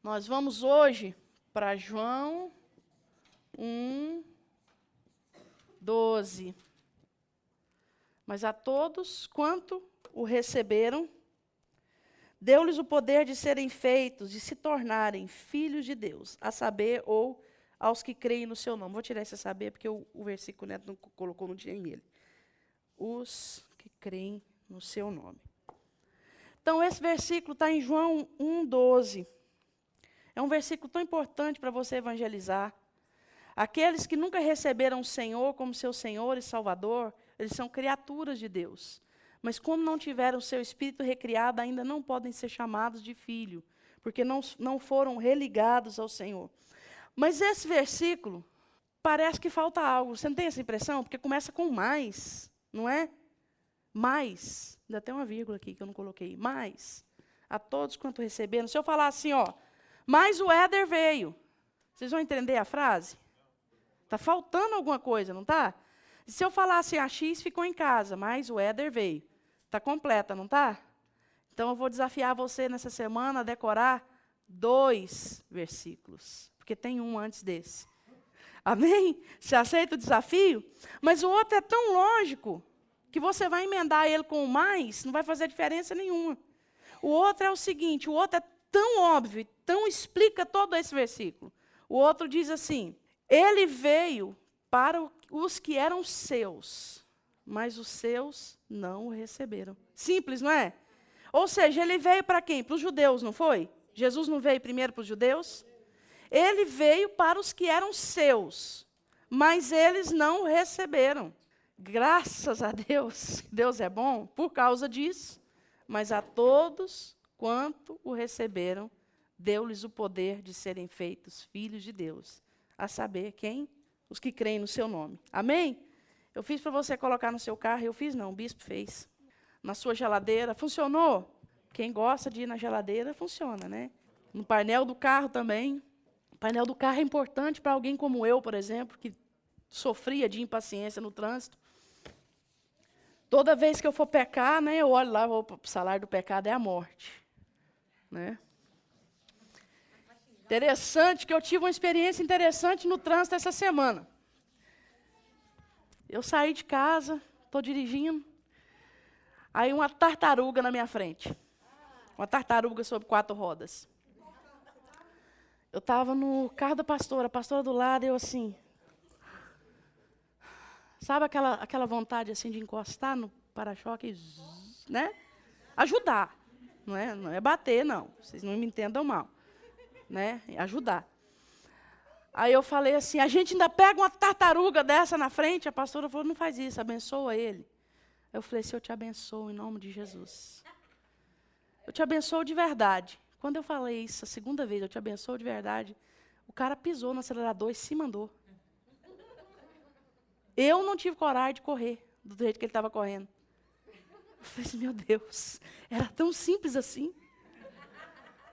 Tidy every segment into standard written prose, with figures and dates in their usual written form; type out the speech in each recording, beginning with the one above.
Nós vamos hoje para João 1:12. Mas a todos quanto o receberam, deu-lhes o poder de serem feitos, de se tornarem filhos de Deus, a saber, ou aos que creem no seu nome. Vou tirar esse a saber, porque o versículo Neto não colocou no dia nele. Os que creem no seu nome. Então, esse versículo está em João 1:12. É um versículo tão importante para você evangelizar. Aqueles que nunca receberam o Senhor como seu Senhor e Salvador, eles são criaturas de Deus. Mas como não tiveram o seu espírito recriado, ainda não podem ser chamados de filho, porque não foram religados ao Senhor. Mas esse versículo, parece que falta algo. Você não tem essa impressão? Porque começa com mais, não é? Mais. Ainda tem uma vírgula aqui que eu não coloquei. Mais. A todos quanto receberam. Se eu falar assim, ó, mas o Éder veio. Vocês vão entender a frase? Está faltando alguma coisa, não está? Se eu falar assim, a X ficou em casa, mas o Éder veio. Está completa, não está? Então, eu vou desafiar você nessa semana a decorar 2 versículos. Porque tem um antes desse. Amém? Você aceita o desafio? Mas o outro é tão lógico que você vai emendar ele com o mais, não vai fazer diferença nenhuma. O outro é o seguinte, o outro é tão óbvio, tão explica todo esse versículo. O outro diz assim, ele veio para os que eram seus, mas os seus não o receberam. Simples, não é? Ou seja, ele veio para quem? Para os judeus, não foi? Jesus não veio primeiro para os judeus? Ele veio para os que eram seus, mas eles não o receberam. Graças a Deus, Deus é bom por causa disso, mas a todos quanto o receberam, deu-lhes o poder de serem feitos filhos de Deus, a saber quem? Os que creem no seu nome. Amém? Eu fiz para você colocar no seu carro, eu fiz não, o bispo fez. Na sua geladeira, funcionou? Quem gosta de ir na geladeira, funciona, né? No painel do carro também. O painel do carro é importante para alguém como eu, por exemplo, que sofria de impaciência no trânsito. Toda vez que eu for pecar, né, eu olho lá, o salário do pecado é a morte. Né? Interessante que eu tive uma experiência interessante no trânsito essa semana. Eu saí de casa, estou dirigindo, aí uma tartaruga na minha frente. Uma tartaruga sobre 4 rodas. Eu estava no carro da pastora, a pastora do lado, eu assim... Sabe aquela vontade assim de encostar no para-choque, né? Ajudar. Não é bater, não. Vocês não me entendam mal. Né? Ajudar. Aí eu falei assim, a gente ainda pega uma tartaruga dessa na frente? A pastora falou, não faz isso, abençoa ele. Eu falei, se eu te abençoo em nome de Jesus. Eu te abençoo de verdade. Quando eu falei isso a segunda vez, eu te abençoo de verdade, o cara pisou no acelerador e se mandou. Eu não tive coragem de correr do jeito que ele estava correndo. Eu falei assim, meu Deus, era tão simples assim.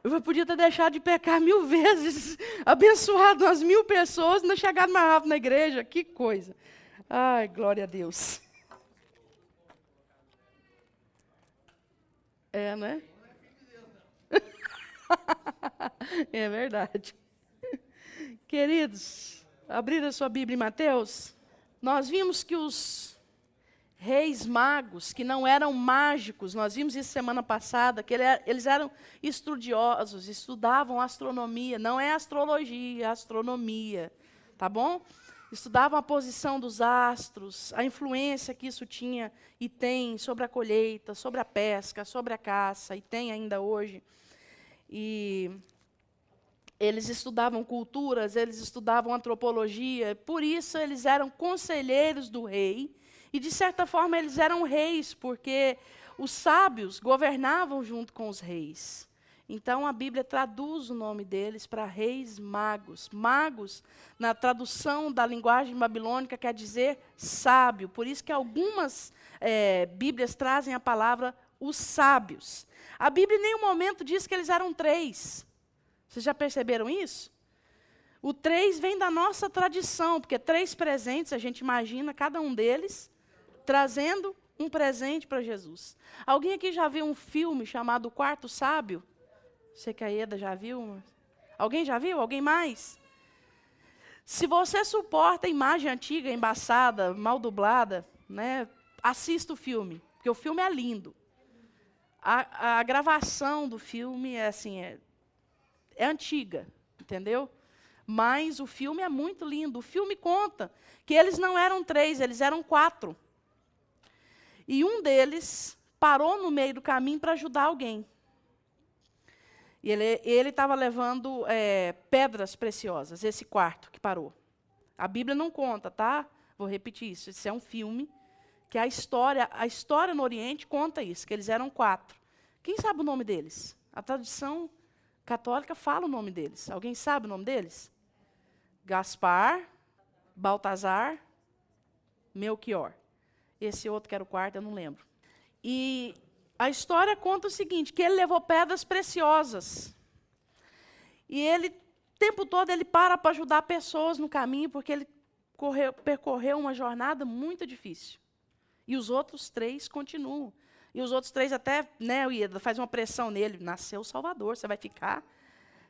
Eu podia ter deixado de pecar 1000 vezes, abençoado umas 1000 pessoas, ainda chegado mais rápido na igreja. Que coisa. Ai, glória a Deus. É, né? É verdade. Queridos, abrir a sua Bíblia em Mateus, nós vimos que os reis magos, que não eram mágicos, nós vimos isso semana passada, que eles eram estudiosos, estudavam astronomia, não é astrologia, é astronomia, tá bom? Estudavam a posição dos astros, a influência que isso tinha e tem sobre a colheita, sobre a pesca, sobre a caça, e tem ainda hoje. E eles estudavam culturas, eles estudavam antropologia, por isso eles eram conselheiros do rei, e de certa forma eles eram reis, porque os sábios governavam junto com os reis. Então a Bíblia traduz o nome deles para reis magos. Magos, na tradução da linguagem babilônica, quer dizer sábio, por isso que algumas Bíblias trazem a palavra os sábios. A Bíblia em nenhum momento diz que eles eram 3. Vocês já perceberam isso? O 3 vem da nossa tradição, porque 3 presentes, a gente imagina cada um deles trazendo um presente para Jesus. Alguém aqui já viu um filme chamado O Quarto Sábio? Sei que a Eda já viu. Alguém já viu? Alguém mais? Se você suporta a imagem antiga, embaçada, mal dublada, né, assista o filme, porque o filme é lindo. A gravação do filme é assim, é antiga, entendeu? Mas o filme é muito lindo. O filme conta que eles não eram 3, eles eram 4. E um deles parou no meio do caminho para ajudar alguém. E ele estava levando pedras preciosas, esse quarto que parou. A Bíblia não conta, tá? Vou repetir isso. Isso é um filme que a história no Oriente conta isso, que eles eram 4. Quem sabe o nome deles? A tradição católica fala o nome deles. Alguém sabe o nome deles? Gaspar, Baltazar, Melquior. Esse outro que era o quarto, eu não lembro. E a história conta o seguinte, que ele levou pedras preciosas. E ele, o tempo todo, ele para ajudar pessoas no caminho, porque ele percorreu uma jornada muito difícil. E os outros 3 continuam. E os outros 3 até, né, faz uma pressão nele. Nasceu o Salvador, você vai ficar.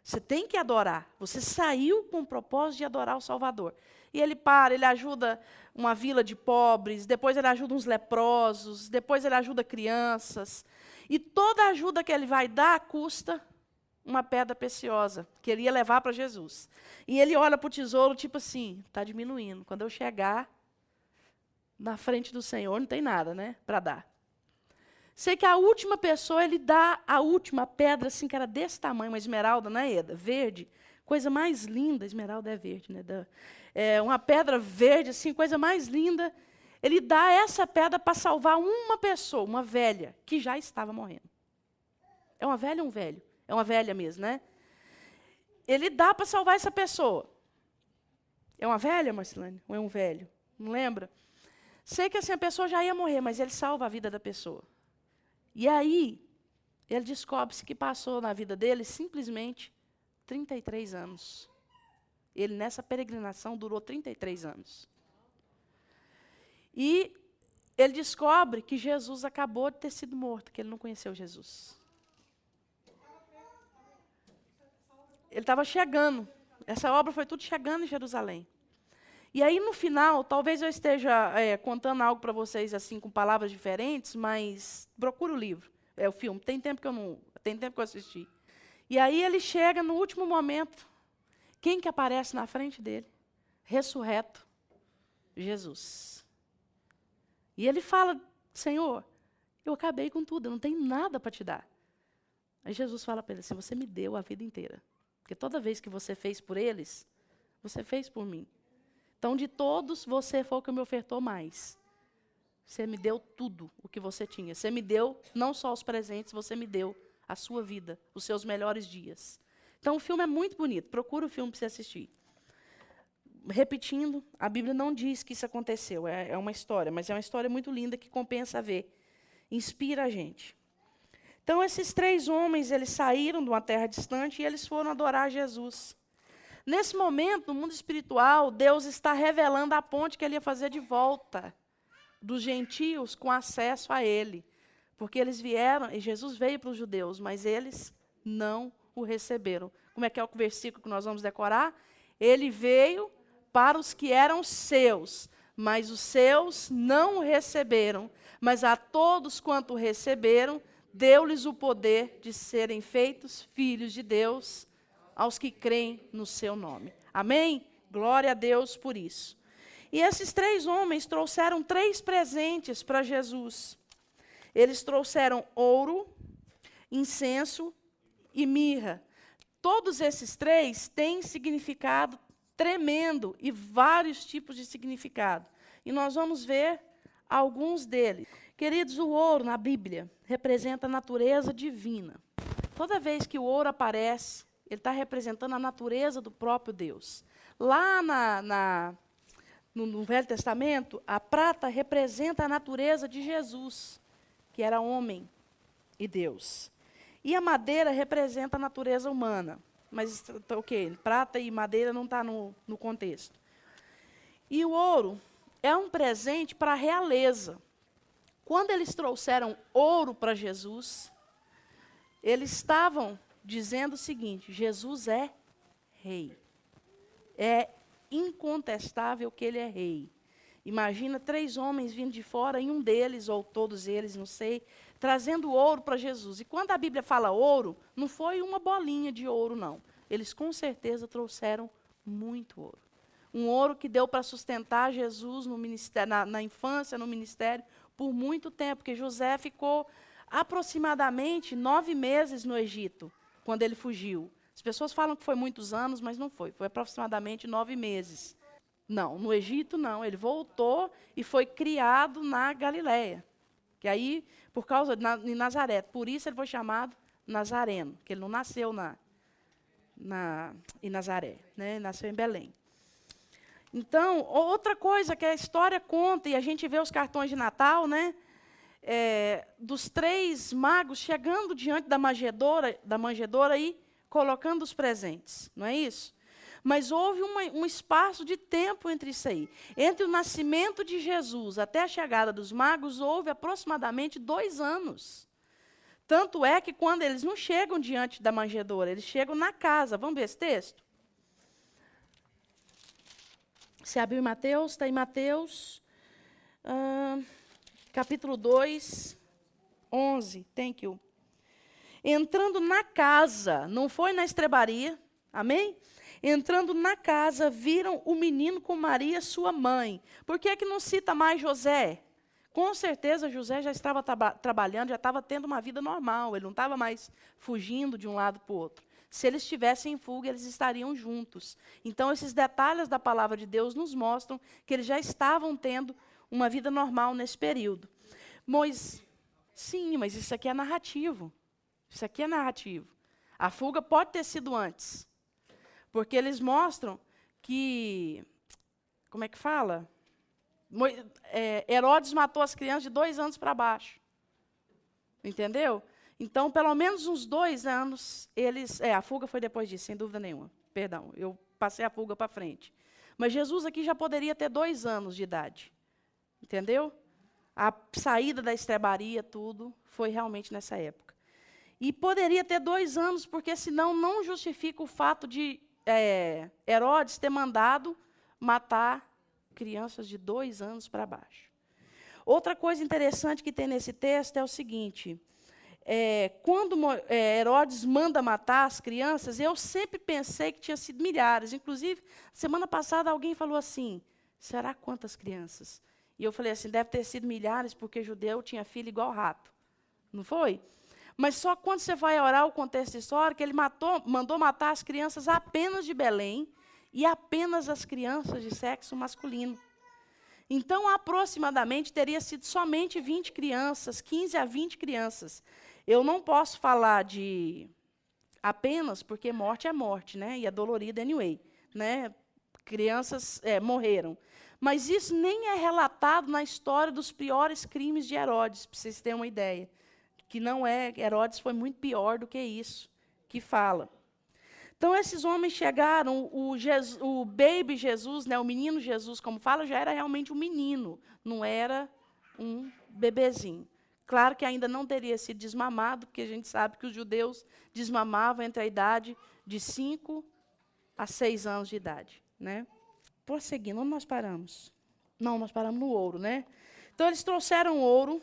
Você tem que adorar. Você saiu com o propósito de adorar o Salvador. E ele ele ajuda uma vila de pobres, depois ele ajuda uns leprosos, depois ele ajuda crianças. E toda a ajuda que ele vai dar custa uma pedra preciosa, que ele ia levar para Jesus. E ele olha para o tesouro, tipo assim, está diminuindo. Quando eu chegar na frente do Senhor, não tem nada, né, para dar. Sei que a última pessoa, ele dá a última pedra, assim, que era desse tamanho, uma esmeralda, né, Eda? Verde. Coisa mais linda, esmeralda é verde, né? Uma pedra verde, assim, coisa mais linda. Ele dá essa pedra para salvar uma pessoa, uma velha, que já estava morrendo. É uma velha ou um velho? É uma velha mesmo, né? Ele dá para salvar essa pessoa. É uma velha, Marcelane? Ou é um velho? Não lembra? Sei que assim, a pessoa já ia morrer, mas ele salva a vida da pessoa. E aí, ele descobre-se que passou na vida dele simplesmente 33 anos. Ele, nessa peregrinação, durou 33 anos. E ele descobre que Jesus acabou de ter sido morto, que ele não conheceu Jesus. Ele estava chegando. Essa obra foi tudo chegando em Jerusalém. E aí, no final, talvez eu esteja contando algo para vocês assim com palavras diferentes, mas procura o livro, o filme. Tem tempo que eu assisti. E aí ele chega no último momento. Quem que aparece na frente dele? Ressurreto, Jesus. E ele fala, Senhor, eu acabei com tudo, eu não tenho nada para te dar. Aí Jesus fala para ele assim, você me deu a vida inteira. Porque toda vez que você fez por eles, você fez por mim. Então, de todos, você foi o que me ofertou mais. Você me deu tudo o que você tinha. Você me deu não só os presentes, você me deu a sua vida, os seus melhores dias. Então, o filme é muito bonito. Procura o filme para você assistir. Repetindo, a Bíblia não diz que isso aconteceu. É uma história, mas é uma história muito linda que compensa ver. Inspira a gente. Então, esses 3 homens, eles saíram de uma terra distante e eles foram adorar Jesus. Nesse momento, no mundo espiritual, Deus está revelando a ponte que ele ia fazer de volta dos gentios com acesso a ele. Porque eles vieram, e Jesus veio para os judeus, mas eles não o receberam. Como é que é o versículo que nós vamos decorar? Ele veio para os que eram seus, mas os seus não o receberam. Mas a todos quanto o receberam, deu-lhes o poder de serem feitos filhos de Deus, aos que creem no seu nome. Amém? Glória a Deus por isso. E esses 3 homens trouxeram 3 presentes para Jesus. Eles trouxeram ouro, incenso e mirra. Todos esses 3 têm significado tremendo e vários tipos de significado. E nós vamos ver alguns deles. Queridos, o ouro na Bíblia representa a natureza divina. Toda vez que o ouro aparece, ele está representando a natureza do próprio Deus. Lá no Velho Testamento, a prata representa a natureza de Jesus, que era homem e Deus. E a madeira representa a natureza humana. Mas, ok, prata e madeira não está no contexto. E o ouro é um presente para a realeza. Quando eles trouxeram ouro para Jesus, eles estavam dizendo o seguinte, Jesus é rei. É incontestável que ele é rei. Imagina 3 homens vindo de fora, e um deles, ou todos eles, não sei, trazendo ouro para Jesus. E quando a Bíblia fala ouro, não foi uma bolinha de ouro, não. Eles com certeza trouxeram muito ouro. Um ouro que deu para sustentar Jesus no ministério, na infância, no ministério, por muito tempo, porque José ficou aproximadamente 9 meses no Egito, quando ele fugiu. As pessoas falam que foi muitos anos, mas não foi. Foi aproximadamente 9 meses. Não, no Egito não. Ele voltou e foi criado na Galileia. Que aí, por causa de Nazaré. Por isso ele foi chamado Nazareno, que ele não nasceu em Nazaré, né? Ele nasceu em Belém. Então, outra coisa que a história conta, e a gente vê os cartões de Natal, né? Dos 3 magos chegando diante da manjedoura e colocando os presentes, não é isso? Mas houve um espaço de tempo entre isso aí. Entre o nascimento de Jesus até a chegada dos magos, houve aproximadamente 2 anos. Tanto é que quando eles não chegam diante da manjedoura, eles chegam na casa. Vamos ver esse texto? Você abriu em Mateus? Está em Mateus, capítulo 2, 11. Thank you. Entrando na casa, não foi na estrebaria, amém? Entrando na casa, viram o menino com Maria, sua mãe. Por que é que não cita mais José? Com certeza, José já estava trabalhando, já estava tendo uma vida normal. Ele não estava mais fugindo de um lado para o outro. Se eles estivessem em fuga, eles estariam juntos. Então, esses detalhes da palavra de Deus nos mostram que eles já estavam tendo uma vida normal nesse período. Sim, mas isso aqui é narrativo. Isso aqui é narrativo. A fuga pode ter sido antes. Porque eles mostram que, como é que fala? Herodes matou as crianças de 2 anos para baixo. Entendeu? Então, pelo menos uns 2 anos, a fuga foi depois disso, sem dúvida nenhuma. Perdão, eu passei a fuga para frente. Mas Jesus aqui já poderia ter 2 anos de idade. Entendeu? A saída da estrebaria, tudo, foi realmente nessa época. E poderia ter 2 anos, porque senão não justifica o fato de Herodes ter mandado matar crianças de 2 anos para baixo. Outra coisa interessante que tem nesse texto é o seguinte: quando Herodes manda matar as crianças, eu sempre pensei que tinha sido milhares. Inclusive, semana passada alguém falou assim: será quantas crianças? E eu falei assim: deve ter sido milhares, porque judeu tinha filho igual rato. Não foi? Mas só quando você vai orar o contexto histórico, ele mandou matar as crianças apenas de Belém e apenas as crianças de sexo masculino. Então, aproximadamente, teria sido somente 20 crianças, 15 a 20 crianças. Eu não posso falar de apenas, porque morte é morte, né? E é dolorida anyway. Né? Crianças morreram. Mas isso nem é relatado na história dos piores crimes de Herodes, para vocês terem uma ideia. Que não Herodes foi muito pior do que isso que fala. Então, esses homens chegaram, o baby Jesus, né, o menino Jesus, como fala, já era realmente um menino, não era um bebezinho. Claro que ainda não teria sido desmamado, porque a gente sabe que os judeus desmamavam entre a idade de 5 a 6 anos de idade. Né? Prosseguindo, onde nós paramos? Não, nós paramos no ouro. Né? Então, eles trouxeram ouro,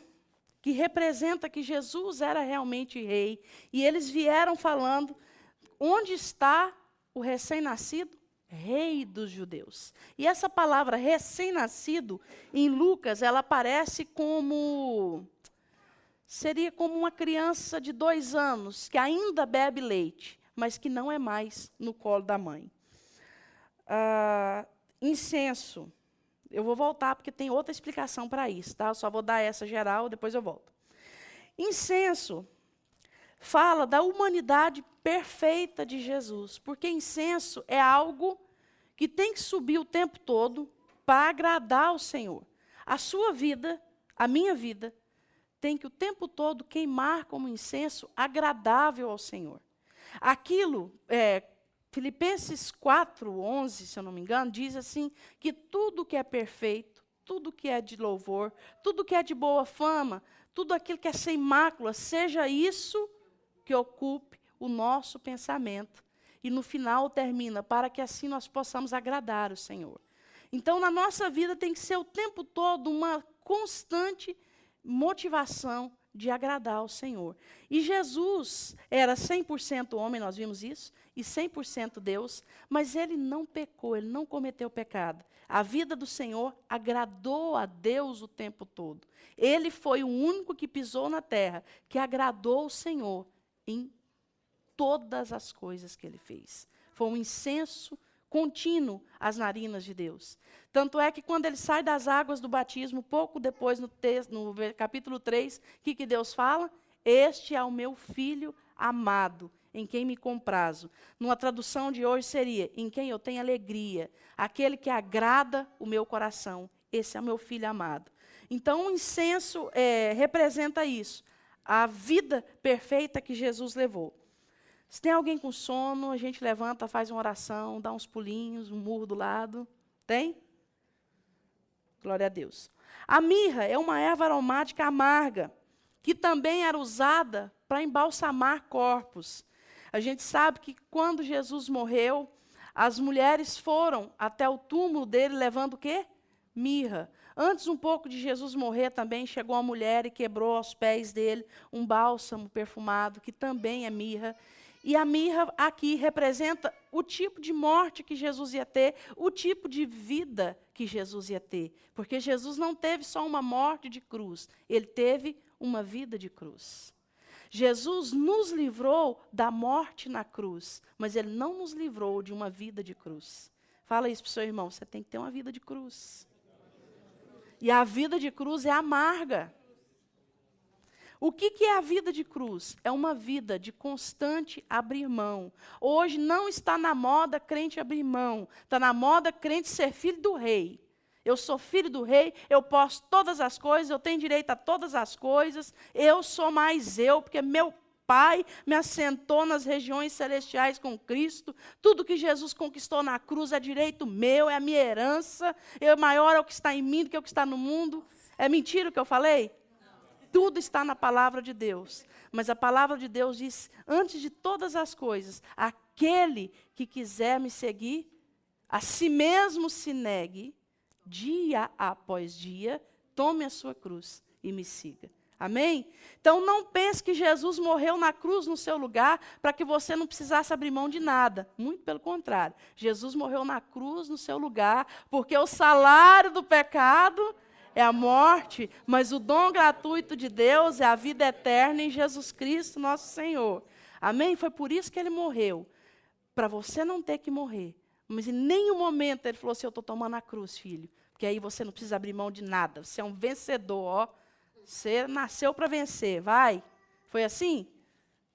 que representa que Jesus era realmente rei. E eles vieram falando: onde está o recém-nascido? Rei dos judeus. E essa palavra recém-nascido, em Lucas, ela aparece seria como uma criança de 2 anos, que ainda bebe leite, mas que não é mais no colo da mãe. Incenso. Eu vou voltar, porque tem outra explicação para isso. Tá? Eu só vou dar essa geral, depois eu volto. Incenso fala da humanidade perfeita de Jesus, porque incenso é algo que tem que subir o tempo todo para agradar ao Senhor. A sua vida, a minha vida, tem que o tempo todo queimar como incenso agradável ao Senhor. Aquilo, Filipenses 4:11, se eu não me engano, diz assim, que tudo que é perfeito, tudo que é de louvor, tudo que é de boa fama, tudo aquilo que é sem mácula, seja isso que ocupe o nosso pensamento. e no final termina, para que assim nós possamos agradar o Senhor. Então, na nossa vida tem que ser o tempo todo uma constante motivação de agradar ao Senhor. E Jesus era 100% homem, nós vimos isso, e 100% Deus, mas ele não pecou, ele não cometeu pecado. A vida do Senhor agradou a Deus o tempo todo. Ele foi o único que pisou na terra, que agradou o Senhor em todas as coisas que ele fez. Foi um incenso contínuo às narinas de Deus. Tanto é que quando ele sai das águas do batismo, pouco depois no capítulo 3, o que Deus fala? Este é o meu filho amado, em quem me comprazo. Numa tradução de hoje seria, em quem eu tenho alegria, aquele que agrada o meu coração. Esse é o meu filho amado. Então, o incenso representa isso, a vida perfeita que Jesus levou. Se tem alguém com sono, a gente levanta, faz uma oração, dá uns pulinhos, um murro do lado. Tem? Glória a Deus. A mirra é uma erva aromática amarga, que também era usada para embalsamar corpos. A gente sabe que quando Jesus morreu, as mulheres foram até o túmulo dele levando o quê? Mirra. Antes um pouco de Jesus morrer também, chegou uma mulher e quebrou aos pés dele um bálsamo perfumado, que também é mirra. E a mirra aqui representa o tipo de morte que Jesus ia ter, o tipo de vida que Jesus ia ter. Porque Jesus não teve só uma morte de cruz, ele teve uma vida de cruz. Jesus nos livrou da morte na cruz, mas ele não nos livrou de uma vida de cruz. Fala isso para o seu irmão, você tem que ter uma vida de cruz. E a vida de cruz é amarga. O que é a vida de cruz? É uma vida de constante abrir mão. Hoje não está na moda crente abrir mão. Está na moda crente ser filho do rei. Eu sou filho do rei, eu posso todas as coisas, eu tenho direito a todas as coisas. Eu sou mais eu, porque meu Pai me assentou nas regiões celestiais com Cristo. Tudo que Jesus conquistou na cruz é direito meu, é a minha herança. Maior é o que está em mim do que o que está no mundo. É mentira o que eu falei? Tudo está na palavra de Deus. Mas a palavra de Deus diz, antes de todas as coisas, aquele que quiser me seguir, a si mesmo se negue, dia após dia, tome a sua cruz e me siga. Amém? Então não pense que Jesus morreu na cruz no seu lugar para que você não precisasse abrir mão de nada. Muito pelo contrário. Jesus morreu na cruz no seu lugar, porque o salário do pecado é a morte, mas o dom gratuito de Deus é a vida eterna em Jesus Cristo, nosso Senhor. Amém? Foi por isso que ele morreu, para você não ter que morrer. Mas em nenhum momento ele falou assim, eu estou tomando a cruz, filho, porque aí você não precisa abrir mão de nada, você é um vencedor, ó. Você nasceu para vencer, vai. Foi assim?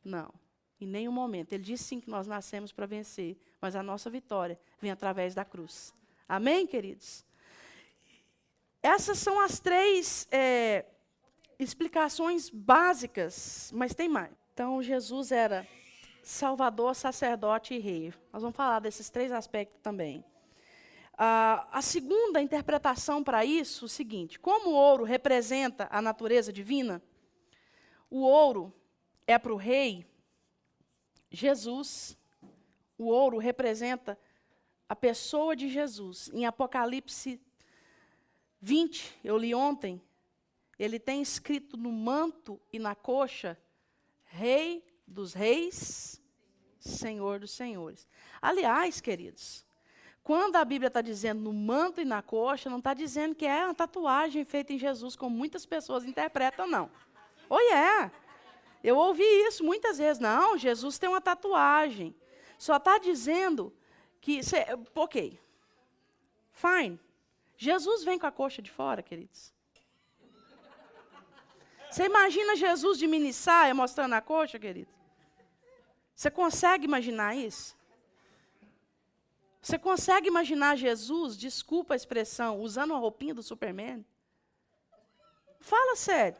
Não, em nenhum momento. Ele disse sim que nós nascemos para vencer, mas a nossa vitória vem através da cruz. Amém, queridos? Essas são as três explicações básicas, mas tem mais. Então, Jesus era Salvador, sacerdote e rei. Nós vamos falar desses três aspectos também. A segunda interpretação para isso é o seguinte: como o ouro representa a natureza divina, o ouro é para o rei, Jesus, o ouro representa a pessoa de Jesus. Em Apocalipse 20, eu li ontem, ele tem escrito no manto e na coxa, Rei dos Reis, Senhor dos Senhores. Aliás, queridos, quando a Bíblia está dizendo no manto e na coxa, não está dizendo que é uma tatuagem feita em Jesus, como muitas pessoas interpretam, não. Eu ouvi isso muitas vezes. Não, Jesus tem uma tatuagem. Só está dizendo que... Ok, fine. Jesus vem com a coxa de fora, queridos. Você imagina Jesus de mini saia mostrando a coxa, querido? Você consegue imaginar isso? Você consegue imaginar Jesus, desculpa a expressão, usando a roupinha do Superman? Fala sério.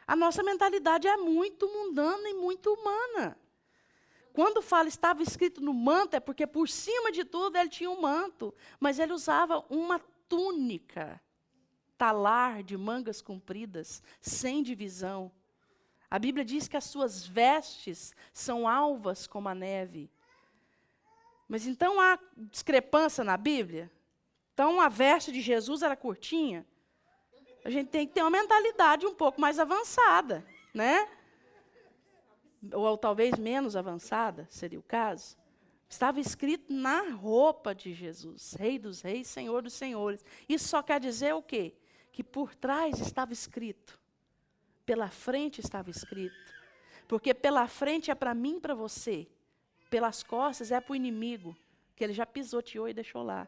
A nossa mentalidade é muito mundana e muito humana. Quando fala estava escrito no manto, é porque por cima de tudo ele tinha um manto. Mas ele usava uma túnica, talar de mangas compridas, sem divisão. A Bíblia diz que as suas vestes são alvas como a neve. Mas então há discrepância na Bíblia? Então a verso de Jesus era curtinha? A gente tem que ter uma mentalidade um pouco mais avançada, né? Ou talvez menos avançada, seria o caso. Estava escrito na roupa de Jesus, Rei dos Reis, Senhor dos Senhores. Isso só quer dizer o quê? Que por trás estava escrito, pela frente estava escrito. Porque pela frente é para mim e para você, pelas costas é para o inimigo, que ele já pisoteou e deixou lá.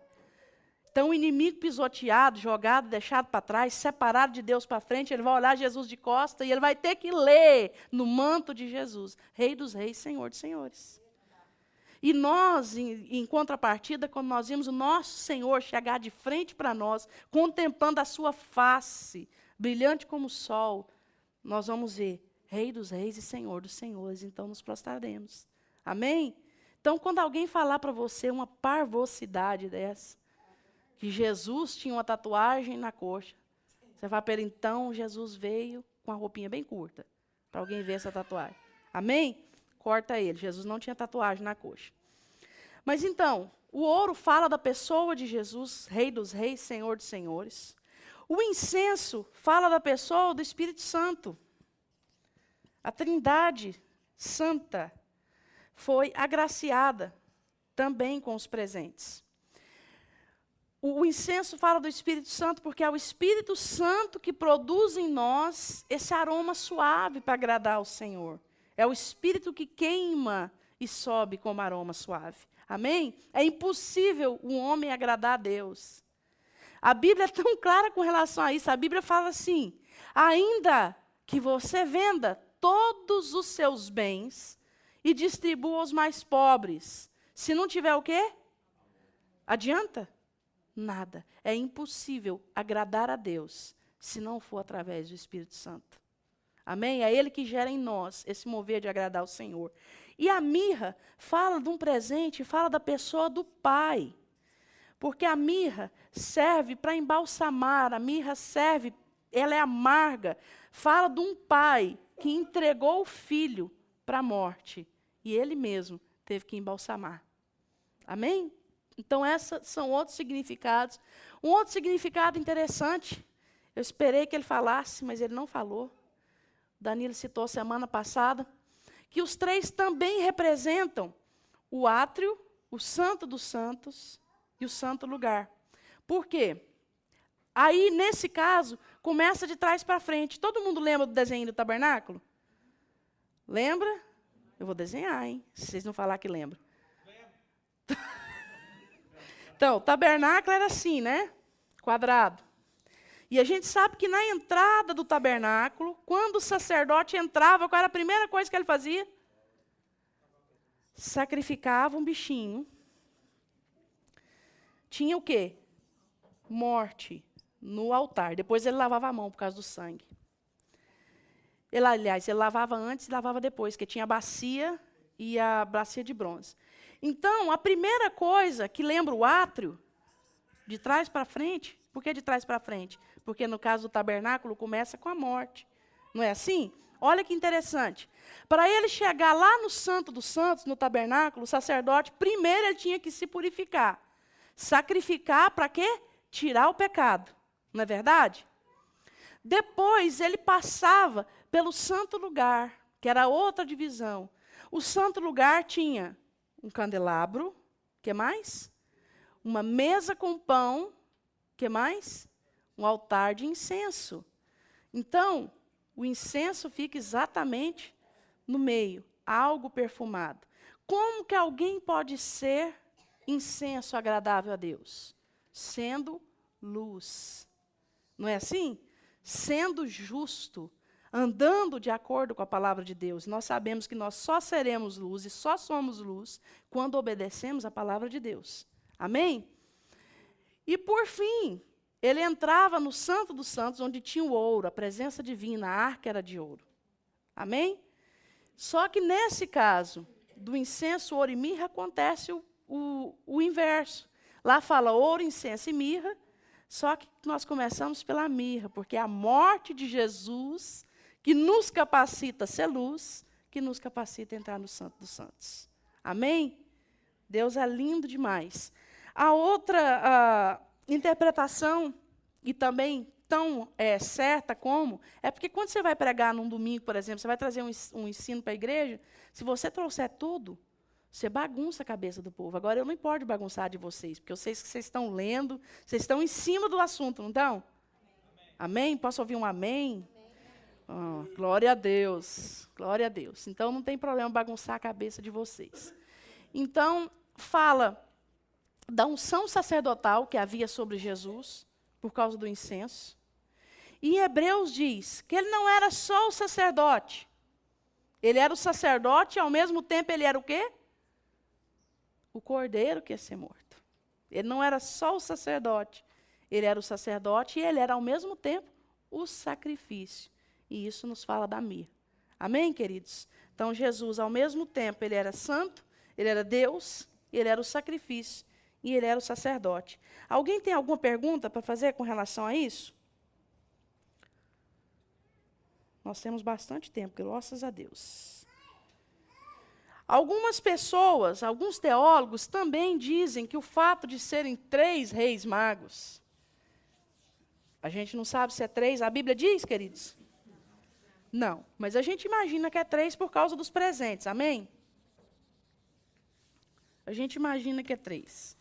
Então, o inimigo pisoteado, jogado, deixado para trás, separado de Deus para frente, ele vai olhar Jesus de costas e ele vai ter que ler no manto de Jesus, Rei dos Reis, Senhor dos Senhores. E nós, em contrapartida, quando nós vimos o nosso Senhor chegar de frente para nós, contemplando a sua face, brilhante como o sol, nós vamos ver Rei dos Reis e Senhor dos Senhores, então nos prostraremos. Amém? Então, quando alguém falar para você uma parvocidade dessa, que Jesus tinha uma tatuagem na coxa, você vai para ele, então Jesus veio com a roupinha bem curta, para alguém ver essa tatuagem. Amém? Corta ele, Jesus não tinha tatuagem na coxa. Mas então, o ouro fala da pessoa de Jesus, Rei dos Reis, Senhor dos Senhores. O incenso fala da pessoa do Espírito Santo. A Trindade Santa foi agraciada também com os presentes. O incenso fala do Espírito Santo porque é o Espírito Santo que produz em nós esse aroma suave para agradar ao Senhor. É o Espírito que queima e sobe como aroma suave. Amém? É impossível um homem agradar a Deus. A Bíblia é tão clara com relação a isso. A Bíblia fala assim, ainda que você venda todos os seus bens e distribua aos mais pobres, se não tiver o quê? Adianta? Nada. É impossível agradar a Deus se não for através do Espírito Santo. Amém? É Ele que gera em nós esse mover de agradar ao Senhor. E a mirra fala de um presente, fala da pessoa do Pai. Porque a mirra serve para embalsamar, a mirra serve, ela é amarga. Fala de um pai que entregou o filho para a morte. E ele mesmo teve que embalsamar. Amém? Então, esses são outros significados. Um outro significado interessante, eu esperei que ele falasse, mas ele não falou. Danilo citou semana passada, que os três também representam o átrio, o santo dos santos e o santo lugar. Por quê? Aí, nesse caso, começa de trás para frente. Todo mundo lembra do desenho do tabernáculo? Lembra? Eu vou desenhar, hein? Se vocês não falar que lembra. Então, o tabernáculo era assim, né? Quadrado. E a gente sabe que na entrada do tabernáculo, quando o sacerdote entrava, qual era a primeira coisa que ele fazia? Sacrificava um bichinho. Tinha o quê? Morte no altar. Depois ele lavava a mão por causa do sangue. Ele lavava antes e lavava depois, porque tinha a bacia e a bacia de bronze. Então, a primeira coisa que lembra o átrio, de trás para frente, por que de trás para frente? Porque no caso do tabernáculo começa com a morte. Não é assim? Olha que interessante. Para ele chegar lá no Santo dos Santos, no tabernáculo, o sacerdote, primeiro ele tinha que se purificar. Sacrificar para quê? Tirar o pecado. Não é verdade? Depois ele passava pelo santo lugar, que era outra divisão. O santo lugar tinha um candelabro, o que mais? Uma mesa com pão, o que mais? Um altar de incenso. Então, o incenso fica exatamente no meio, algo perfumado. Como que alguém pode ser incenso agradável a Deus? Sendo luz. Não é assim? Sendo justo, andando de acordo com a palavra de Deus. Nós sabemos que nós só seremos luz e só somos luz quando obedecemos a palavra de Deus. Amém? E por fim, ele entrava no Santo dos Santos, onde tinha o ouro, a presença divina, a arca era de ouro. Amém? Só que nesse caso, do incenso, ouro e mirra, acontece o inverso. Lá fala ouro, incenso e mirra, só que nós começamos pela mirra, porque é a morte de Jesus que nos capacita a ser luz, que nos capacita a entrar no Santo dos Santos. Amém? Deus é lindo demais. A outra interpretação, e também tão certa como, é porque quando você vai pregar num domingo, por exemplo, você vai trazer um ensino para a igreja, se você trouxer tudo, você bagunça a cabeça do povo. Agora, eu não importo de bagunçar de vocês, porque eu sei que vocês estão lendo, vocês estão em cima do assunto, não estão? Amém? Posso ouvir um amém? Oh, glória a Deus, glória a Deus. Então, não tem problema bagunçar a cabeça de vocês. Então, fala da unção sacerdotal que havia sobre Jesus, por causa do incenso. E em Hebreus diz que ele não era só o sacerdote. Ele era o sacerdote e, ao mesmo tempo, ele era o quê? O cordeiro que ia ser morto. Ele não era só o sacerdote. Ele era o sacerdote e ele era, ao mesmo tempo, o sacrifício. E isso nos fala da mirra. Amém, queridos? Então, Jesus, ao mesmo tempo, ele era santo, ele era Deus, ele era o sacrifício e ele era o sacerdote. Alguém tem alguma pergunta para fazer com relação a isso? Nós temos bastante tempo, graças a Deus. Algumas pessoas, alguns teólogos também dizem que o fato de serem 3 reis magos, a gente não sabe se é 3, a Bíblia diz, queridos? Não, mas a gente imagina que é 3 por causa dos presentes, amém? A gente imagina que é 3.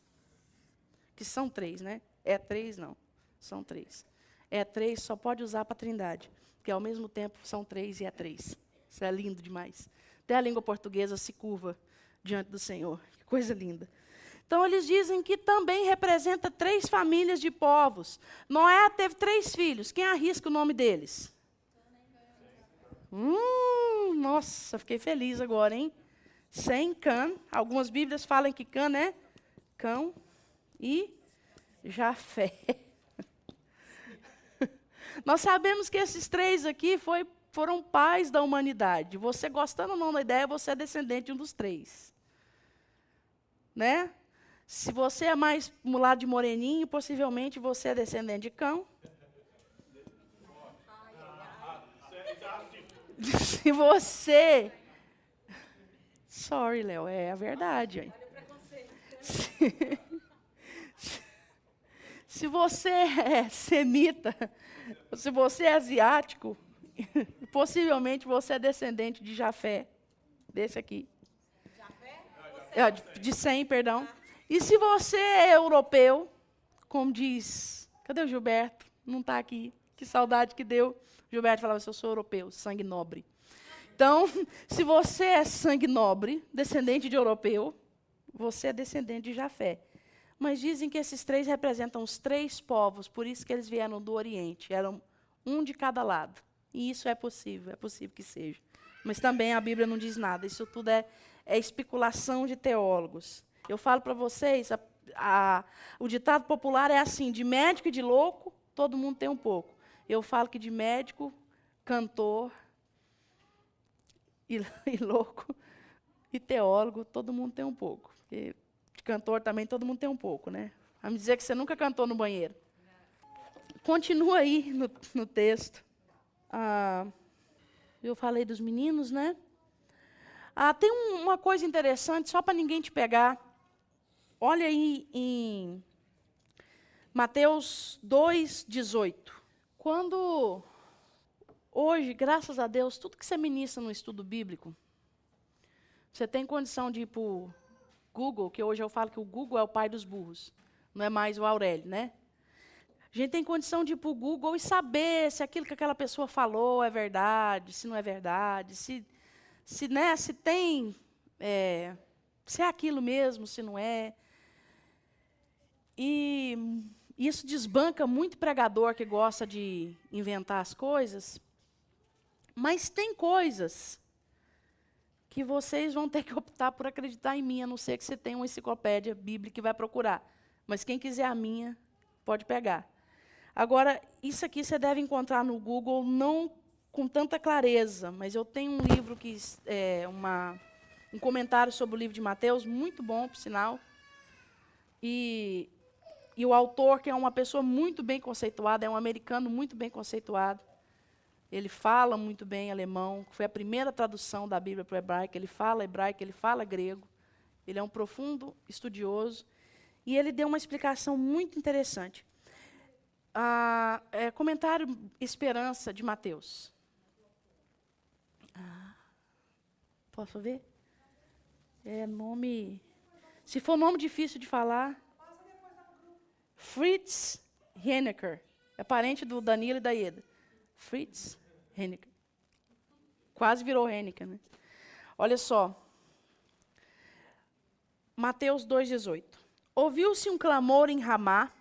Que são 3, né? É 3, não. São 3. É 3, só pode usar para a Trindade. Porque ao mesmo tempo são 3 e é 3. Isso é lindo demais. Até a língua portuguesa se curva diante do Senhor. Que coisa linda. Então, eles dizem que também representa 3 famílias de povos. Noé teve 3 filhos. Quem arrisca o nome deles? Nossa, fiquei feliz agora, hein? Sem Cã. Algumas Bíblias falam que Cã é Cão e Jafé. Nós sabemos que esses 3 aqui foram pais da humanidade. Você gostando ou não da ideia, você é descendente de um dos 3. Né? Se você é mais mulado de moreninho, possivelmente você é descendente de Cão. Se você... Sorry, Léo, é a verdade. Se você é semita, se você é asiático, possivelmente você é descendente de Jafé, desse aqui. Jafé? De Sem, perdão. E se você é europeu, como diz... Cadê o Gilberto? Não está aqui. Que saudade que deu. Gilberto falava, eu sou europeu, sangue nobre. Então, se você é sangue nobre, descendente de europeu, você é descendente de Jafé. Mas dizem que esses 3 representam os 3 povos, por isso que eles vieram do Oriente. Eram um de cada lado. E isso é possível que seja. Mas também a Bíblia não diz nada. Isso tudo é especulação de teólogos. Eu falo para vocês, o ditado popular é assim, de médico e de louco, todo mundo tem um pouco. Eu falo que de médico, cantor e louco e teólogo, todo mundo tem um pouco. Porque de cantor também todo mundo tem um pouco, né? Vamos dizer que você nunca cantou no banheiro. Continua aí no texto. Eu falei dos meninos, né? Tem uma coisa interessante, só para ninguém te pegar. Olha aí em Mateus 2,18. Quando, hoje, graças a Deus, tudo que você ministra no estudo bíblico, você tem condição de ir para o Google, que hoje eu falo que o Google é o pai dos burros, não é mais o Aurélio, né? A gente tem condição de ir para o Google e saber se aquilo que aquela pessoa falou é verdade, se não é verdade, se tem, se é aquilo mesmo, se não é. E isso desbanca muito pregador que gosta de inventar as coisas, mas tem coisas que vocês vão ter que optar por acreditar em mim, a não ser que você tenha uma enciclopédia bíblica que vai procurar. Mas quem quiser a minha, pode pegar. Agora, isso aqui você deve encontrar no Google, não com tanta clareza, mas eu tenho um livro que é um comentário sobre o livro de Mateus, muito bom, por sinal. E o autor, que é uma pessoa muito bem conceituada, é um americano muito bem conceituado. Ele fala muito bem alemão, foi a primeira tradução da Bíblia para o hebraico, ele fala grego. Ele é um profundo estudioso. E ele deu uma explicação muito interessante. Comentário Esperança de Mateus. Posso ver? Nome... Se for nome difícil de falar... Fritz Hennecker. É parente do Danilo e da Ieda. Fritz Hennecker. Quase virou Hennecker, né? Olha só. Mateus 2,18. Ouviu-se um clamor em Ramá,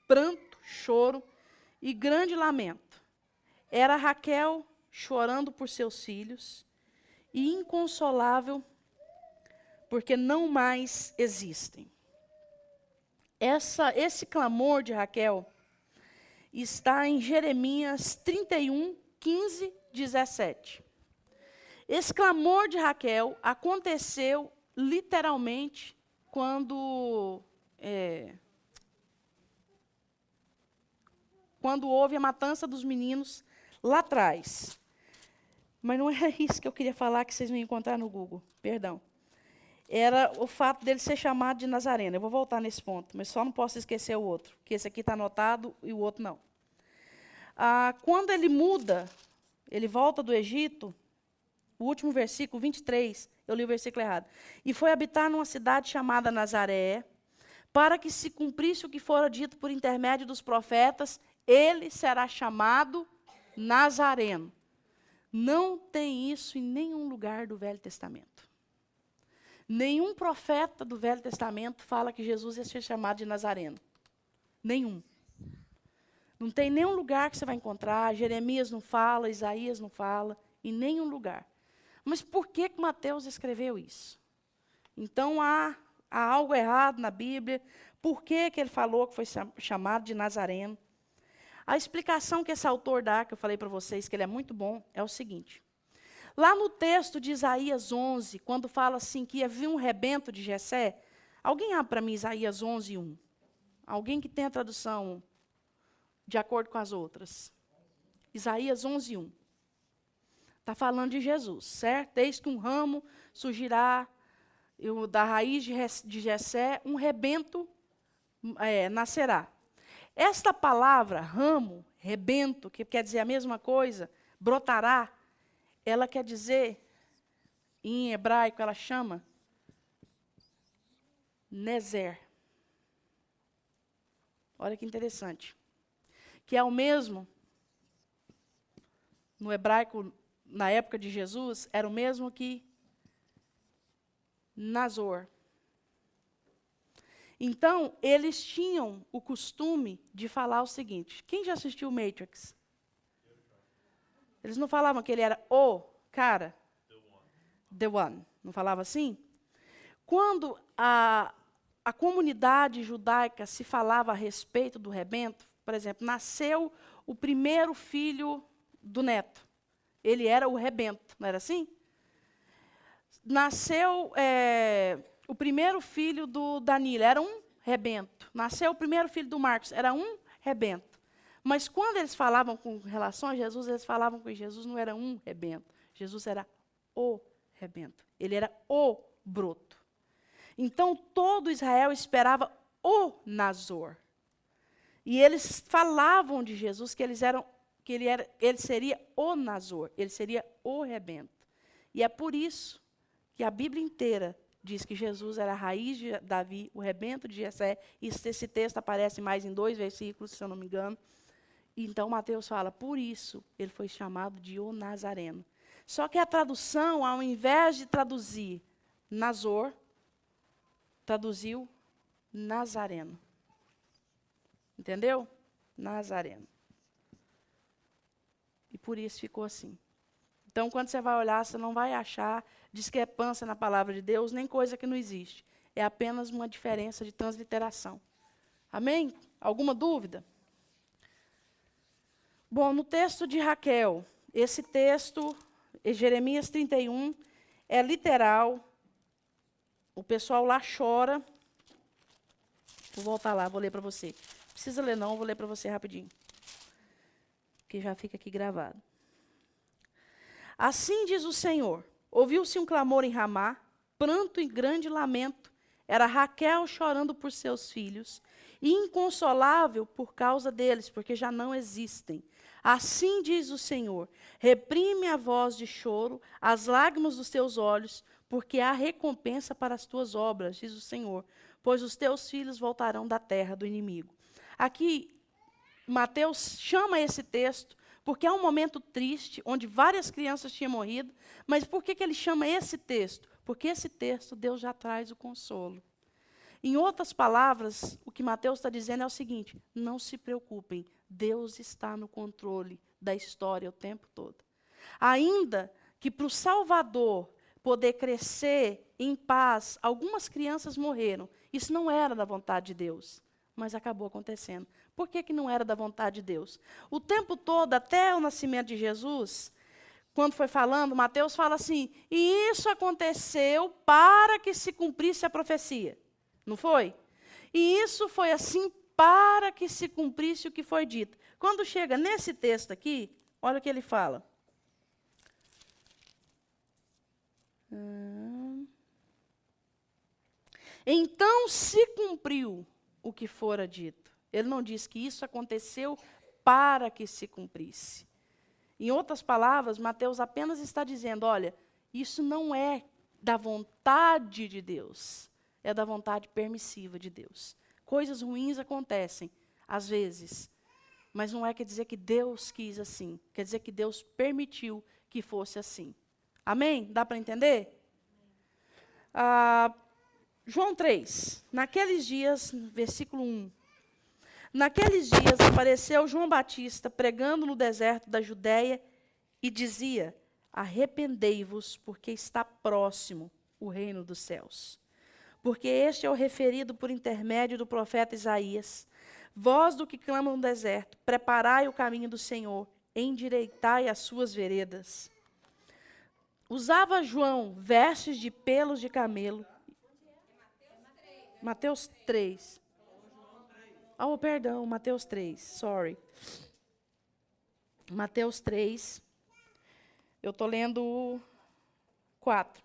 pranto, choro e grande lamento. Era Raquel chorando por seus filhos e inconsolável porque não mais existem. Esse clamor de Raquel está em Jeremias 31, 15, 17. Esse clamor de Raquel aconteceu literalmente quando houve a matança dos meninos lá atrás. Mas não é isso que eu queria falar, que vocês vão encontrar no Google. Perdão. Era o fato dele ser chamado de Nazareno. Eu vou voltar nesse ponto, mas só não posso esquecer o outro, que esse aqui está anotado e o outro não. Quando ele muda, ele volta do Egito, o último versículo, 23, eu li o versículo errado. E foi habitar numa cidade chamada Nazaré, para que se cumprisse o que fora dito por intermédio dos profetas, ele será chamado Nazareno. Não tem isso em nenhum lugar do Velho Testamento. Nenhum profeta do Velho Testamento fala que Jesus ia ser chamado de Nazareno. Nenhum. Não tem nenhum lugar que você vai encontrar, Jeremias não fala, Isaías não fala, em nenhum lugar. Mas por que Mateus escreveu isso? Então há algo errado na Bíblia. Por que ele falou que foi chamado de Nazareno? A explicação que esse autor dá, que eu falei para vocês, que ele é muito bom, é o seguinte. Lá no texto de Isaías 11, quando fala assim que ia vir um rebento de Jessé, alguém abre para mim Isaías 11, 1. Alguém que tem a tradução de acordo com as outras. Isaías 11, 1. Está falando de Jesus, certo? Eis que um ramo surgirá da raiz de Jessé, um rebento nascerá. Esta palavra, ramo, rebento, que quer dizer a mesma coisa, brotará, ela quer dizer, em hebraico, ela chama Nezer. Olha que interessante. Que é o mesmo, no hebraico, na época de Jesus, era o mesmo que Nazor. Então, eles tinham o costume de falar o seguinte. Quem já assistiu Matrix? Eles não falavam que ele era o cara? The One. Não falava assim? Quando a comunidade judaica se falava a respeito do rebento, por exemplo, nasceu o primeiro filho do neto. Ele era o rebento, não era assim? Nasceu o primeiro filho do Danilo, era um rebento. Nasceu o primeiro filho do Marcos, era um rebento. Mas quando eles falavam com relação a Jesus, eles falavam que Jesus não era um rebento. Jesus era o rebento. Ele era o broto. Então, todo Israel esperava o Nazor. E eles falavam de Jesus que ele seria o Nazor, ele seria o rebento. E é por isso que a Bíblia inteira diz que Jesus era a raiz de Davi, o rebento de Jessé. Esse texto aparece mais em 2 versículos, se eu não me engano. Então, Mateus fala, por isso, ele foi chamado de o Nazareno. Só que a tradução, ao invés de traduzir Nazor, traduziu Nazareno. Entendeu? Nazareno. E por isso ficou assim. Então, quando você vai olhar, você não vai achar discrepância na palavra de Deus, nem coisa que não existe. É apenas uma diferença de transliteração. Amém? Alguma dúvida? Bom, no texto de Raquel, esse texto, Jeremias 31, é literal. O pessoal lá chora. Vou voltar lá, vou ler para você. Não precisa ler não, vou ler para você rapidinho. Que já fica aqui gravado. Assim diz o Senhor, ouviu-se um clamor em Ramá, pranto e grande lamento, Era Raquel chorando por seus filhos, e inconsolável por causa deles, porque já não existem. Assim diz o Senhor: reprime a voz de choro, as lágrimas dos teus olhos, porque há recompensa para as tuas obras, diz o Senhor, pois os teus filhos voltarão da terra do inimigo. Aqui, Mateus chama esse texto, porque é um momento triste, onde várias crianças tinham morrido, mas por que ele chama esse texto? Porque esse texto, Deus já traz o consolo. Em outras palavras, o que Mateus está dizendo é o seguinte: não se preocupem, Deus está no controle da história o tempo todo. Ainda que para o Salvador poder crescer em paz, algumas crianças morreram. Isso não era da vontade de Deus, mas acabou acontecendo. Por que não era da vontade de Deus? O tempo todo, até o nascimento de Jesus, quando foi falando, Mateus fala assim: e isso aconteceu para que se cumprisse a profecia. Não foi? E isso foi assim para que se cumprisse o que foi dito. Quando chega nesse texto aqui, olha o que ele fala. Então se cumpriu o que fora dito. Ele não diz que isso aconteceu para que se cumprisse. Em outras palavras, Mateus apenas está dizendo: olha, isso não é da vontade de Deus, é da vontade permissiva de Deus. Coisas ruins acontecem, às vezes, mas não quer dizer que Deus quis assim, quer dizer que Deus permitiu que fosse assim. Amém? Dá para entender? João 3, naqueles dias, versículo 1. Naqueles dias apareceu João Batista pregando no deserto da Judéia e dizia: arrependei-vos, porque está próximo o reino dos céus. Porque este é o referido por intermédio do profeta Isaías. Vós do que clama no deserto, preparai o caminho do Senhor, endireitai as suas veredas. Usava João vestes de pelos de camelo. Mateus 3. Oh, perdão, Mateus 3, sorry. Mateus 3, eu estou lendo o 4.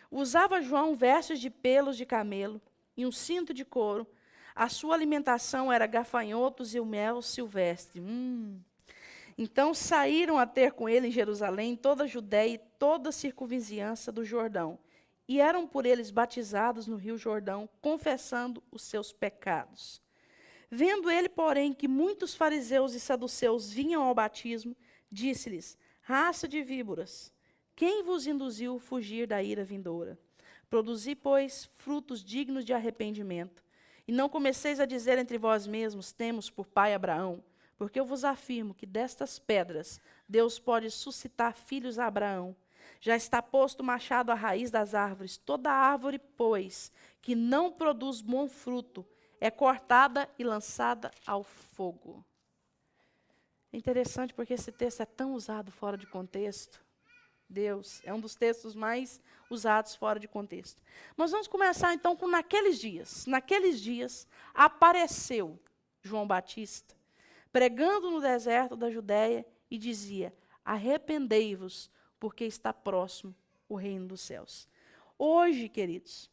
Usava João vestes de pelos de camelo e um cinto de couro. A sua alimentação era gafanhotos e o mel silvestre. Então saíram a ter com ele em Jerusalém toda a Judéia e toda a circunvizinhança do Jordão. E eram por eles batizados no rio Jordão, confessando os seus pecados. Vendo ele, porém, que muitos fariseus e saduceus vinham ao batismo, disse-lhes: raça de víboras, quem vos induziu a fugir da ira vindoura? Produzi, pois, frutos dignos de arrependimento. E não comeceis a dizer entre vós mesmos: temos por pai Abraão. Porque eu vos afirmo que destas pedras Deus pode suscitar filhos a Abraão. Já está posto o machado à raiz das árvores. Toda árvore, pois, que não produz bom fruto, é cortada e lançada ao fogo. É interessante porque esse texto é tão usado fora de contexto. Deus, é um dos textos mais usados fora de contexto. Mas vamos começar então com naqueles dias. Naqueles dias apareceu João Batista, pregando no deserto da Judéia, e dizia: arrependei-vos, porque está próximo o reino dos céus. Hoje, queridos,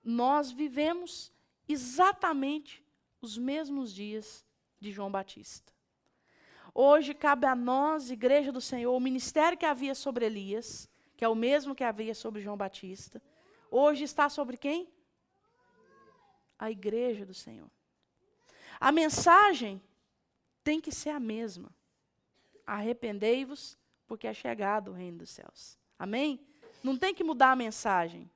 nós vivemos exatamente os mesmos dias de João Batista. Hoje cabe a nós, Igreja do Senhor, o ministério que havia sobre Elias, que é o mesmo que havia sobre João Batista, hoje está sobre quem? A Igreja do Senhor. A mensagem tem que ser a mesma. Arrependei-vos, porque é chegado o reino dos céus. Amém? Não tem que mudar a mensagem.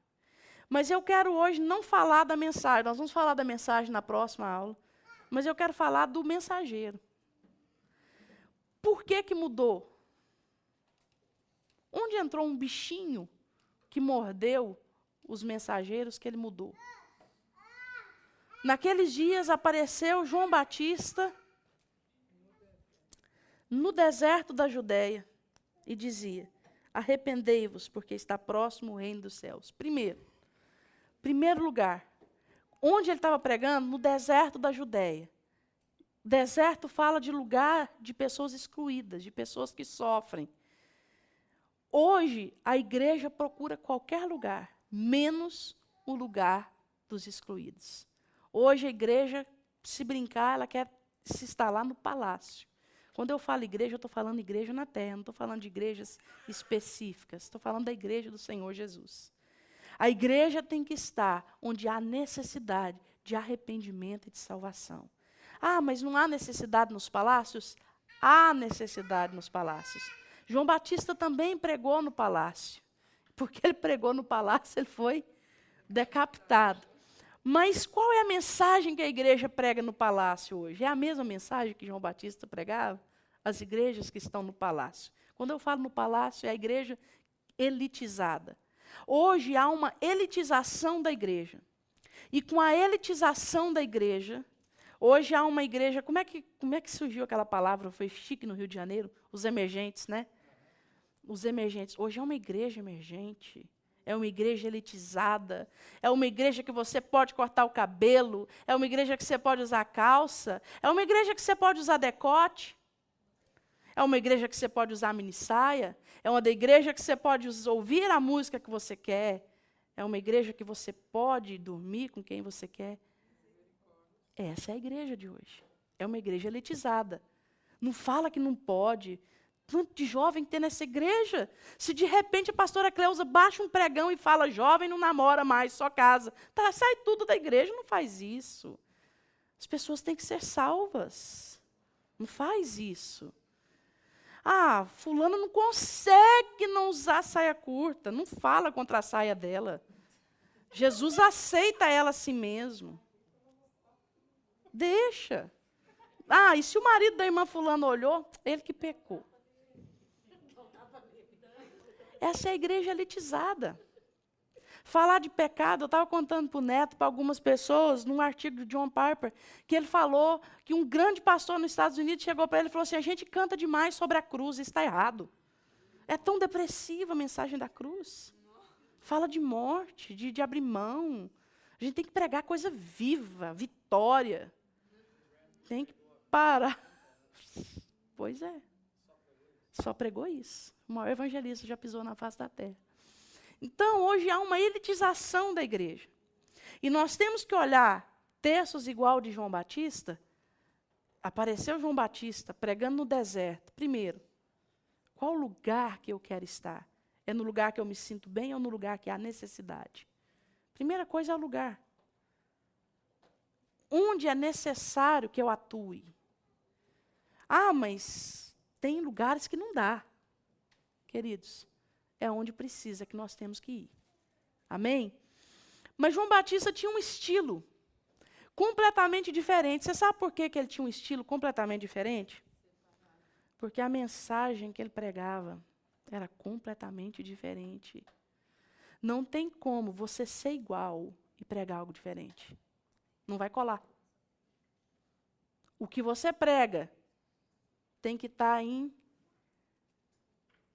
Mas eu quero hoje não falar da mensagem, nós vamos falar da mensagem na próxima aula, mas eu quero falar do mensageiro. Por que mudou? Onde entrou um bichinho que mordeu os mensageiros que ele mudou? Naqueles dias apareceu João Batista no deserto da Judéia e dizia: arrependei-vos, porque está próximo o reino dos céus. Primeiro lugar, onde ele estava pregando? No deserto da Judéia. Deserto fala de lugar de pessoas excluídas, de pessoas que sofrem. Hoje, a igreja procura qualquer lugar, menos o lugar dos excluídos. Hoje a igreja, se brincar, ela quer se instalar no palácio. Quando eu falo igreja, eu estou falando igreja na terra, não estou falando de igrejas específicas, estou falando da igreja do Senhor Jesus. A igreja tem que estar onde há necessidade de arrependimento e de salvação. Ah, mas não há necessidade nos palácios? Há necessidade nos palácios. João Batista também pregou no palácio. Porque ele pregou no palácio, ele foi decapitado. Mas qual é a mensagem que a igreja prega no palácio hoje? É a mesma mensagem que João Batista pregava? As igrejas que estão no palácio. Quando eu falo no palácio, é a igreja elitizada. Hoje há uma elitização da igreja. E com a elitização da igreja, hoje há uma igreja... Como é que surgiu aquela palavra? Foi chique no Rio de Janeiro? Os emergentes, né? Os emergentes. Hoje é uma igreja emergente. É uma igreja elitizada. É uma igreja que você pode cortar o cabelo. É uma igreja que você pode usar calça. É uma igreja que você pode usar decote. É uma igreja que você pode usar minissaia. É uma igreja que você pode ouvir a música que você quer. É uma igreja que você pode dormir com quem você quer. Essa é a igreja de hoje. É uma igreja elitizada. Não fala que não pode. Tanto de jovem tem nessa igreja. Se de repente a pastora Cleusa baixa um pregão e fala, jovem não namora mais, só casa. Tá, sai tudo da igreja, não faz isso. As pessoas têm que ser salvas. Não faz isso. Ah, fulana não consegue não usar saia curta. Não fala contra a saia dela. Jesus aceita ela a si mesmo. Deixa. Ah, e se o marido da irmã fulana olhou, ele que pecou. Essa é a igreja elitizada. Falar de pecado, eu estava contando para o Neto, para algumas pessoas, num artigo de John Piper, que ele falou que um grande pastor nos Estados Unidos chegou para ele e falou assim, a gente canta demais sobre a cruz, isso está errado. É tão depressiva a mensagem da cruz. Fala de morte, de abrir mão. A gente tem que pregar coisa viva, vitória. Tem que parar. Pois é. Só pregou isso. O maior evangelista já pisou na face da terra. Então, hoje há uma elitização da igreja. E nós temos que olhar textos igual de João Batista. Apareceu João Batista pregando no deserto. Primeiro, qual lugar que eu quero estar? É no lugar que eu me sinto bem ou no lugar que há necessidade? Primeira coisa é o lugar. Onde é necessário que eu atue? Ah, mas tem lugares que não dá. Queridos, é onde precisa que nós temos que ir. Amém? Mas João Batista tinha um estilo completamente diferente. Você sabe por que ele tinha um estilo completamente diferente? Porque a mensagem que ele pregava era completamente diferente. Não tem como você ser igual e pregar algo diferente. Não vai colar. O que você prega tem que estar em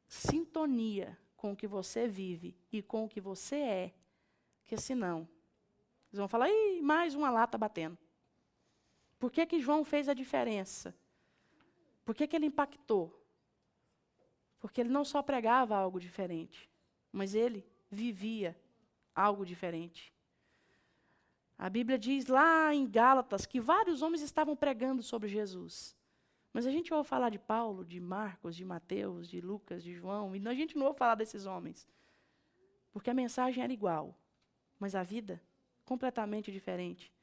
sintonia com o que você vive e com o que você é. Porque senão, eles vão falar, ih, mais uma lata batendo. Por que João fez a diferença? Por que ele impactou? Porque ele não só pregava algo diferente, mas ele vivia algo diferente. A Bíblia diz lá em Gálatas que vários homens estavam pregando sobre Jesus. Mas a gente ouve falar de Paulo, de Marcos, de Mateus, de Lucas, de João, e a gente não ouve falar desses homens. Porque a mensagem era igual, mas a vida completamente diferente.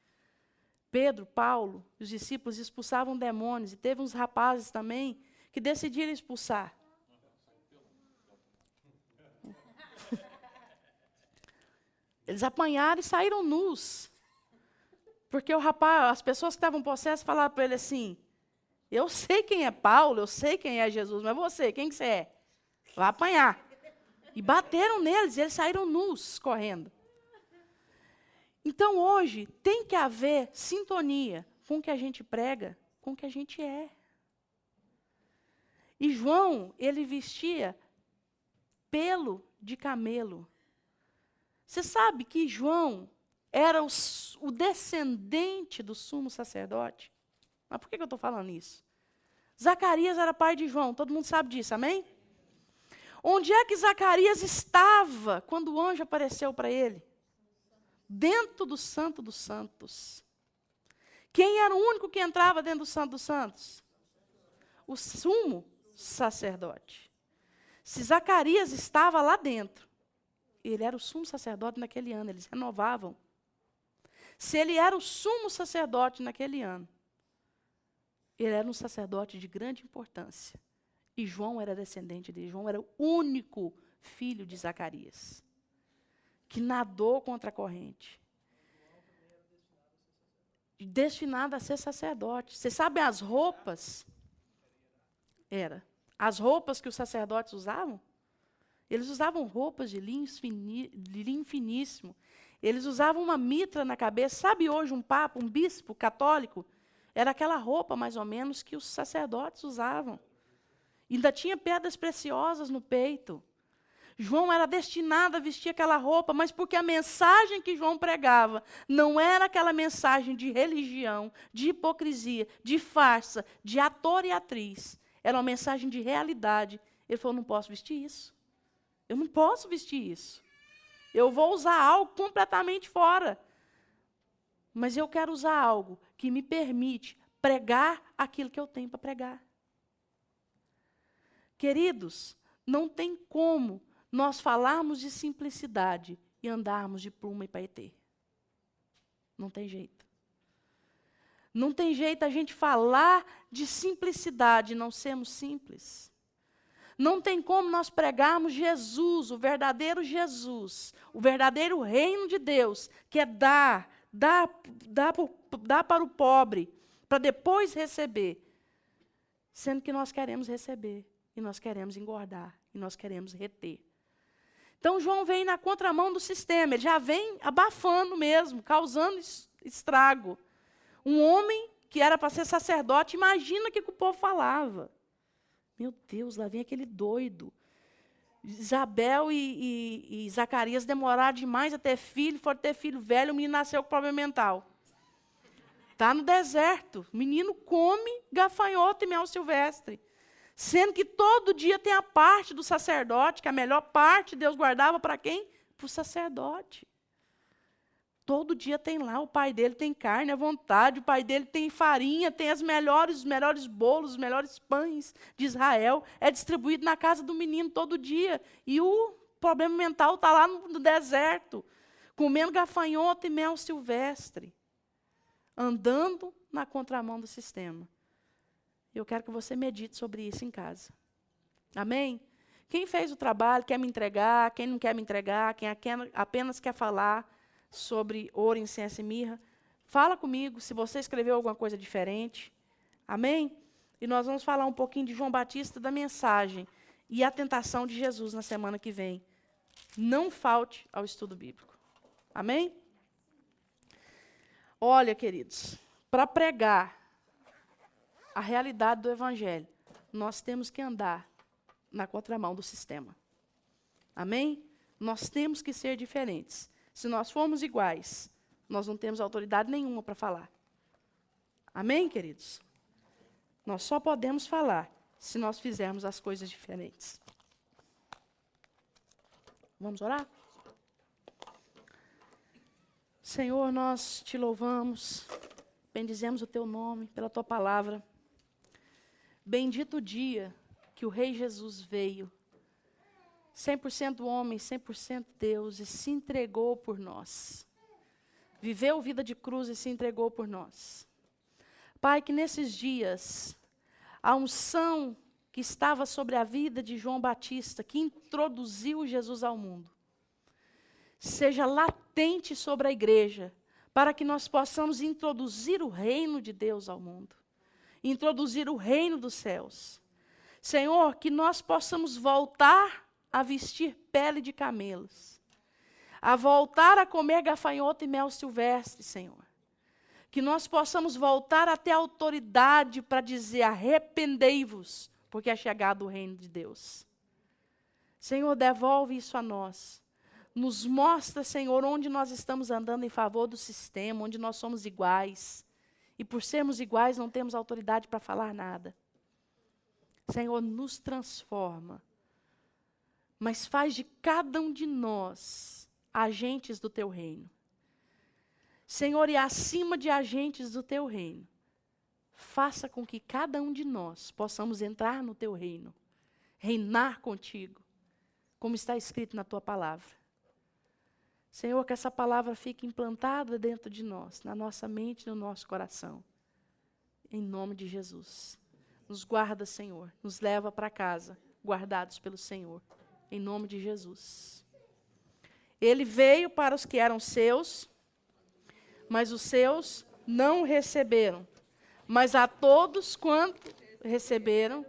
Pedro, Paulo, os discípulos expulsavam demônios, e teve uns rapazes também que decidiram expulsar. Eles apanharam e saíram nus. Porque o rapaz, as pessoas que estavam possessas falaram para ele assim, eu sei quem é Paulo, eu sei quem é Jesus, mas você, quem que você é? Vai apanhar. E bateram neles, e eles saíram nus, correndo. Então, hoje, tem que haver sintonia com o que a gente prega, com o que a gente é. E João, ele vestia pelo de camelo. Você sabe que João era o descendente do sumo sacerdote? Mas por que eu estou falando isso? Zacarias era pai de João, todo mundo sabe disso, amém? Onde é que Zacarias estava quando o anjo apareceu para ele? dentro do Santo dos Santos. Quem era o único que entrava dentro do Santo dos Santos? O sumo sacerdote. Se Zacarias estava lá dentro, ele era o sumo sacerdote naquele ano, eles renovavam. Se ele era o sumo sacerdote naquele ano, ele era um sacerdote de grande importância. E João era descendente dele. João era o único filho de Zacarias, que nadou contra a corrente. Destinado a ser sacerdote. Vocês sabem as roupas? As roupas que os sacerdotes usavam? Eles usavam roupas de linho finíssimo. Eles usavam uma mitra na cabeça. Sabe hoje um papa, um bispo católico? Era aquela roupa, mais ou menos, que os sacerdotes usavam. Ainda tinha pedras preciosas no peito. João era destinado a vestir aquela roupa, mas porque a mensagem que João pregava não era aquela mensagem de religião, de hipocrisia, de farsa, de ator e atriz. Era uma mensagem de realidade. Ele falou, não posso vestir isso. Eu não posso vestir isso. Eu vou usar algo completamente fora. Mas eu quero usar algo que me permite pregar aquilo que eu tenho para pregar. Queridos, não tem como nós falarmos de simplicidade e andarmos de pluma e paetê. Não tem jeito. Não tem jeito a gente falar de simplicidade e não sermos simples. Não tem como nós pregarmos Jesus, o verdadeiro Jesus, o verdadeiro reino de Deus, que é dar para o pobre, para depois receber, sendo que nós queremos receber, e nós queremos engordar, e nós queremos reter. Então, João vem na contramão do sistema, ele já vem abafando mesmo, causando estrago. Um homem que era para ser sacerdote, imagina o que o povo falava. Meu Deus, lá vem aquele doido. Isabel e Zacarias demoraram demais a ter filho, foram ter filho velho, o menino nasceu com problema mental. Está no deserto, o menino come gafanhoto e mel silvestre. Sendo que todo dia tem a parte do sacerdote, que a melhor parte Deus guardava para quem? Para o sacerdote. Todo dia tem lá, o pai dele tem carne à vontade, o pai dele tem farinha, tem os melhores bolos, os melhores pães de Israel. É distribuído na casa do menino todo dia. E o problema mental está lá no deserto, comendo gafanhoto e mel silvestre, andando na contramão do sistema. Eu quero que você medite sobre isso em casa. Amém? Quem fez o trabalho, quer me entregar, quem não quer me entregar, quem apenas quer falar sobre ouro, incenso e mirra, fala comigo se você escreveu alguma coisa diferente. Amém? E nós vamos falar um pouquinho de João Batista, da mensagem e a tentação de Jesus na semana que vem. Não falte ao estudo bíblico. Amém? Olha, queridos, para pregar a realidade do Evangelho, nós temos que andar na contramão do sistema. Amém? Nós temos que ser diferentes. Se nós formos iguais, nós não temos autoridade nenhuma para falar. Amém, queridos? Nós só podemos falar se nós fizermos as coisas diferentes. Vamos orar? Senhor, nós te louvamos, bendizemos o teu nome pela tua palavra. Bendito o dia que o Rei Jesus veio, 100% homem, 100% Deus, e se entregou por nós. Viveu vida de cruz e se entregou por nós. Pai, que nesses dias, a unção que estava sobre a vida de João Batista, que introduziu Jesus ao mundo, seja latente sobre a igreja, para que nós possamos introduzir o reino de Deus ao mundo, introduzir o reino dos céus. Senhor, que nós possamos voltar a vestir pele de camelos, a voltar a comer gafanhoto e mel silvestre, Senhor. Que nós possamos voltar a ter autoridade para dizer: arrependei-vos, porque é chegado o reino de Deus. Senhor, devolve isso a nós. Nos mostra, Senhor, onde nós estamos andando em favor do sistema, onde nós somos iguais. E por sermos iguais, não temos autoridade para falar nada. Senhor, nos transforma. Mas faz de cada um de nós agentes do teu reino. Senhor, e acima de agentes do teu reino, faça com que cada um de nós possamos entrar no teu reino, reinar contigo, como está escrito na tua palavra. Senhor, que essa palavra fique implantada dentro de nós, na nossa mente, no nosso coração. Em nome de Jesus. Nos guarda, Senhor. Nos leva para casa, guardados pelo Senhor. Em nome de Jesus. Ele veio para os que eram seus, mas os seus não o receberam. Mas a todos quanto receberam,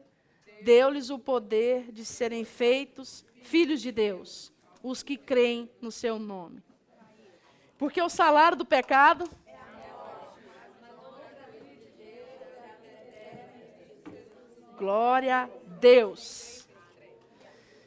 deu-lhes o poder de serem feitos filhos de Deus, os que creem no seu nome. Porque o salário do pecado glória a Deus.